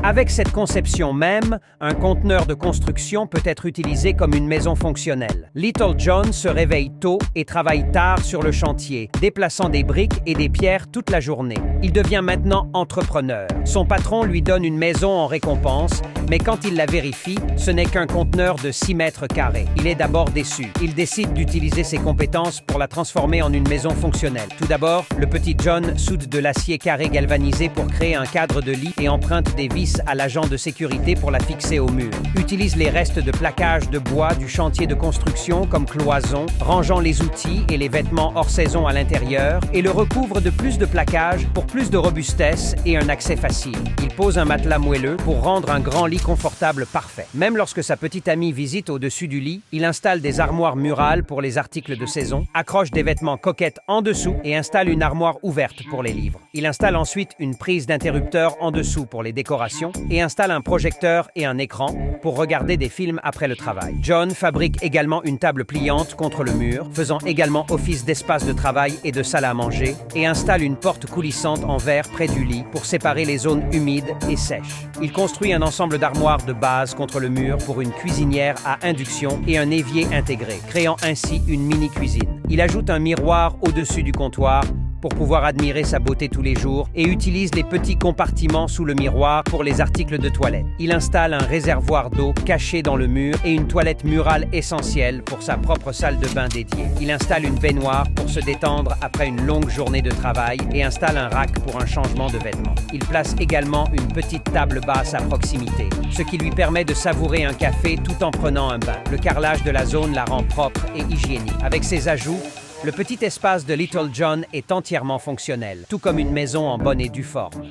Avec cette conception même, un conteneur de construction peut être utilisé comme une maison fonctionnelle. Little John se réveille tôt et travaille tard sur le chantier, déplaçant des briques et des pierres toute la journée. Il devient maintenant entrepreneur. Son patron lui donne une maison en récompense, mais quand il la vérifie, ce n'est qu'un conteneur de 6 mètres carrés. Il est d'abord déçu. Il décide d'utiliser ses compétences pour la transformer en une maison fonctionnelle. Tout d'abord, le petit John soude de l'acier carré galvanisé pour créer un cadre de lit et emprunte des vis à l'agent de sécurité pour la fixer au mur. Utilise les restes de plaquage de bois du chantier de construction comme cloison, rangeant les outils et les vêtements hors saison à l'intérieur, et le recouvre de plus de plaquage pour plus de robustesse et un accès facile. Il pose un matelas moelleux pour rendre un grand lit confortable parfait. Même lorsque sa petite amie visite au-dessus du lit, il installe des armoires murales pour les articles de saison, accroche des vêtements coquettes en dessous et installe une armoire ouverte pour les livres. Il installe ensuite une prise d'interrupteur en dessous pour les décorations et installe un projecteur et un écran pour regarder des films après le travail. John fabrique également une table pliante contre le mur, faisant également office d'espace de travail et de salle à manger, et installe une porte coulissante en verre près du lit pour séparer les zones humides et sèches. Il construit un ensemble d'armoires de base contre le mur pour une cuisinière à induction et un évier intégré, créant ainsi une mini-cuisine. Il ajoute un miroir au-dessus du comptoir pour pouvoir admirer sa beauté tous les jours et utilise les petits compartiments sous le miroir pour les articles de toilette. Il installe un réservoir d'eau caché dans le mur et une toilette murale essentielle pour sa propre salle de bain dédiée. Il installe une baignoire pour se détendre après une longue journée de travail et installe un rack pour un changement de vêtements. Il place également une petite table basse à proximité, ce qui lui permet de savourer un café tout en prenant un bain. Le carrelage de la zone la rend propre et hygiénique. Avec ces ajouts, le petit espace de Little John est entièrement fonctionnel, tout comme une maison en bonne et due forme.